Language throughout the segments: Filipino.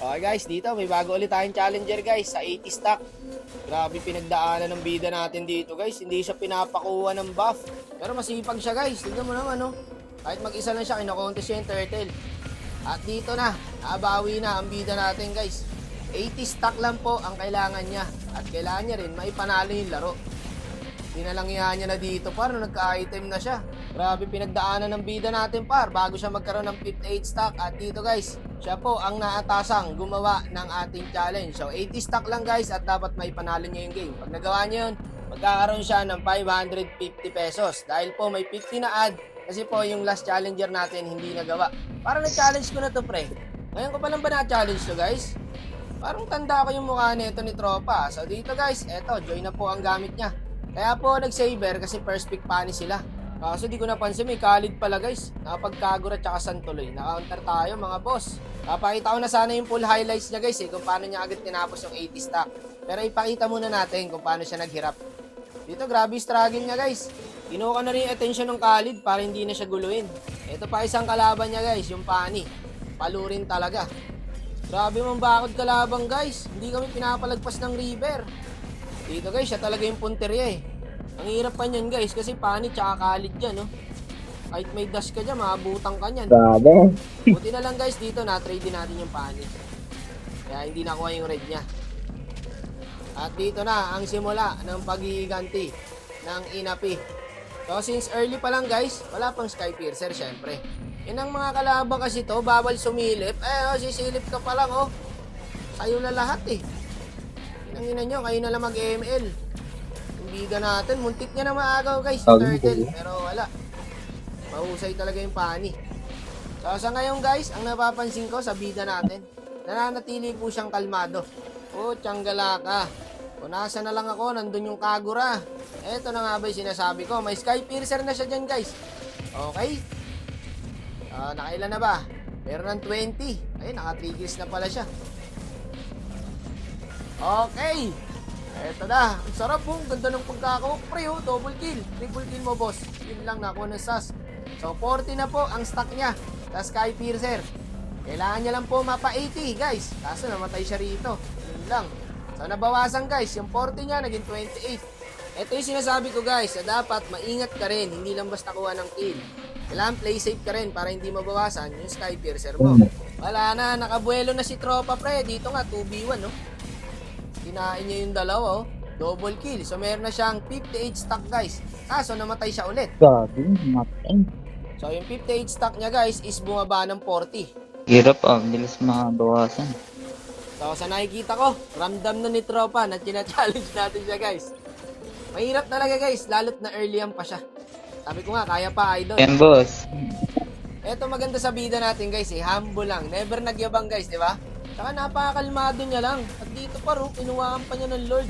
Okay guys, dito may bago ulit tayong challenger guys sa 80 stock. Grabe pinagdaanan ng bida natin dito guys. Hindi siya pinapakuha ng buff. Pero masipag siya guys. Tignan mo naman no. Kahit mag-isa lang siya, kinakontest siya yung turtle. At dito na, nabawi na ang bida natin guys. 80 stock lang po ang kailangan niya. At kailangan niya rin maipanalo yung laro. Pinalangihan niya na dito par, nagka-item na siya. Grabe pinagdaanan ng bida natin par bago siya magkaroon ng 58 stock. At dito guys, siya po ang naatasang gumawa ng ating challenge. So 80 stock lang guys at dapat may panalo niya yung game. Pag nagawa niya yun, magkakaroon siya ng 550 pesos. Dahil po may 50 na ad kasi po yung last challenger natin hindi nagawa. Parang na-challenge ko na to pre. Ngayon ko pa lang ba na-challenge to guys? Parang tanda ko yung mukha nito ni Tropa. So dito guys, eto, join na po ang gamit niya. Kaya po nag-saver kasi first pick pani sila. Kaso di ko napansin may Khalid pala guys. Nakapagkagura tsaka Santuloy. Na-counter tayo mga boss. Papakita ko na sana yung full highlights niya guys kung paano niya agad tinapos yung 80 stock. Pero ipakita muna natin kung paano siya naghirap. Dito grabe struggle niya guys. Kinuha na rin yung attention ng Khalid para hindi na siya guluhin. Ito pa isang kalaban niya guys, yung pani. Palurin talaga. Grabe mong bakod kalaban guys. Hindi kami pinapalagpas ng river. Dito guys, siya talaga yung punteriya eh. Ang hirap pa niyan guys kasi pani tsaka Khalid dyan no. Kahit may dash ka dyan, maabutan ka niyan. Grabe. Buti na lang guys dito na-trade din natin yung pani. Kaya hindi nakuha yung red niya. At dito na ang simula ng paghihiganti ng Inapi. So since early pa lang guys, wala pang Sky Piercer syempre. Yan ang mga kalaban kasi to, bawal sumilip. Sisilip ka pa lang oh. Sa'yo na lahat eh. Inangina nyo, kayo na lang mag-ML. Yung biga natin, muntik niya na maagaw guys, yung turtle. Pero wala. Mahusay talaga yung pani. So sa ngayon guys, ang napapansin ko sa bida natin, nananatili po siyang kalmado. Tiyangala ka. Kung nasa na lang ako, nandun yung Kagura. Eto na nga ba yung sinasabi ko, may Sky Piercer na siya dyan guys. Okay. Nakailan na ba? Meron ng 20. Ayun, naka 3 kills na pala siya. Okay. Eto na. Ang sarap po. Ganda ng pagkakawak pre oh. Double kill. Triple kill mo boss. Yun lang nakuha ng SAS. So 40 na po ang stock niya sa Sky Piercer. Kailangan niya lang po mapa 80 guys. Kaso namatay siya rito. Yun lang. So nabawasan guys. Yung 40 niya naging 28. Ito yung sinasabi ko guys. Na dapat maingat ka rin. Hindi lang basta kuha ng kill. Kailangan play safe ka rin para hindi mabawasan yung Sky Piercer mo. Wala na. Nakabuelo na si Tropa pre. Dito nga 2v1 no. Kinain niya yung dalawa, oh. Double kill. So, meron na siyang 58 stock, guys. Kaso, namatay siya ulit. Grabe, matay. So, yung 58 stock niya, guys, is bumaba ng 40. Hirap bilis mabawasan. So, sa nakikita ko, ramdam na ni Tropa na challenge natin siya, guys. Mahirap talaga, guys. Lalo't na early yan pa siya. Sabi ko nga, kaya pa, idol. Yan, boss. Eto maganda sa bida natin, guys, eh. Humble lang. Never nagyabang, guys, di ba? Saka napakakalmado niya lang. At dito pa rin, kinuhaan pa niya ng Lord.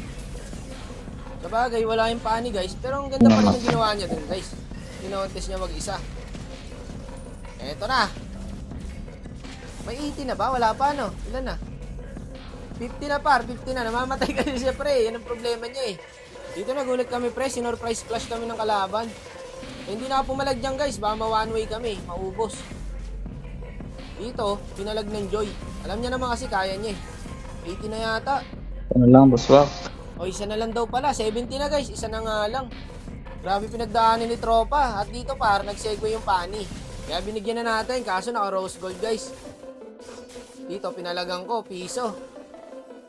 Sabagay, wala yung pani guys. Pero ang ganda pa rin yung ginawa niya dun guys. Kinontes niya mag-isa. Eto na. May 80 na ba? Wala pa no? Ilan na? 50 na par, 50 na. Namamatay kasi siya pre. Yan ang problema niya eh. Dito nagulat kami pre. Sinurprise clash kami ng kalaban. Hindi na ako pumalag dyan guys. Baka ma-one way kami. Maubos. Dito, pinalag ng Joy. Alam niya naman kasi kaya niya eh. 80 na yata. Ano lang, boss, wak. O, isa na lang daw pala. 70 na guys. Isa na nga lang. Grabe pinagdaanin ni Tropa. At dito par, nag-segue yung pani. Kaya binigyan na natin. Kaso naka rose gold guys. Dito, pinalagang ko. Piso.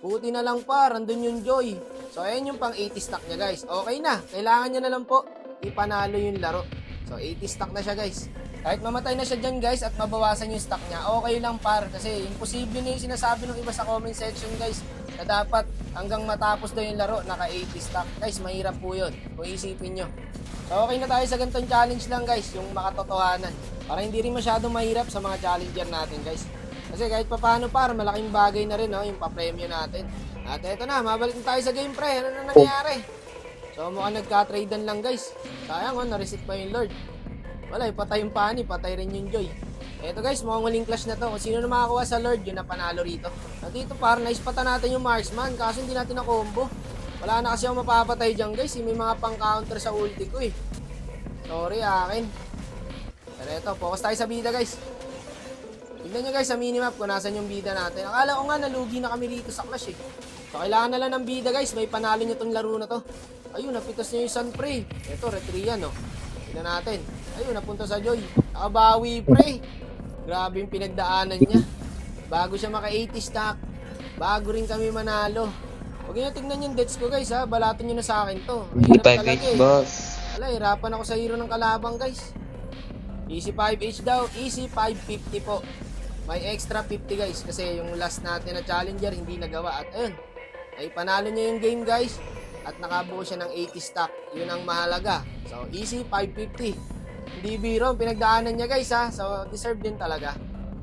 Puti na lang par. Andun yung Joy. So, ayan yung pang 80 stock niya guys. Okay na. Kailangan niya na lang po ipanalo yung laro. So, 80 stock na siya guys. Kahit mamatay na siya dyan guys at mabawasan yung stock niya, okay lang par. Kasi imposible na yung sinasabi ng iba sa comment section guys na dapat hanggang matapos daw yung laro naka 80 stock. Guys, mahirap po yun kung isipin nyo. So okay na tayo sa ganitong challenge lang guys, yung makatotohanan. Para hindi rin masyadong mahirap sa mga challenger natin guys. Kasi kahit paano par, malaking bagay na rin no, yung papremyo natin. At eto na, mabalik na tayo sa game pre. Ano na nangyari? So mukhang nagka-tradean lang guys. Sayang na-reset pa yung Lord. Wala, patay yung pani, patay rin yung Joy. Eto guys, mukhang huling clash na to. Kung sino na makakuha sa Lord, yun na panalo rito. At dito par, naispata natin yung marksman. Kaso hindi natin na-combo. Wala na kasi ako mapapatay dyan guys. May mga pang-counter sa ulti ko eh. Sorry akin. Pero eto, focus tayo sa bida guys. Tignan nyo guys sa minimap kung nasan yung bida natin. Akala ko nga nalugi na kami dito sa Clash eh. So kailangan na lang ng bida guys. May panalo nyo tong laro na to. Ayun, napitas nyo yung Sun pre. Ito, Retrian no. Tignan natin. Ayun, napunta sa Joy. Nakabawi pre. Grabe yung pinagdaanan niya. Bago siya maka-80 stack. Bago rin kami manalo. Huwag nyo tignan yung deaths ko guys ha. Balatin nyo na sa akin to. Ang hirap 5 talaga eh. boss. Wala, hirapan ako sa hero ng kalabang guys. Easy 5H daw. Easy 550 po. May extra 50 guys. Kasi yung last natin na challenger hindi nagawa. At ayun, ay panalo niya yung game guys. At nakabuo siya ng 80 stack. Yun ang mahalaga. So easy 550. Hindi biro ang pinagdaanan niya guys ha. So deserve din talaga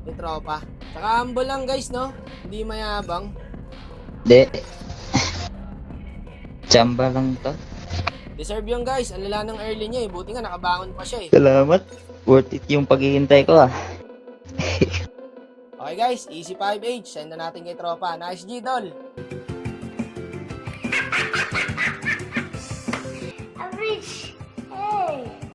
ni tropa. Saka humble lang guys no. Hindi mayabang. De. Chamba lang to. Deserve yung guys. Ang lala ng early niya eh. Buti nga nakabangon pa siya eh. Salamat. Worth it yung paghihintay ko ah. Okay guys, easy 5H. Send na natin kay tropa. Nice G, tol.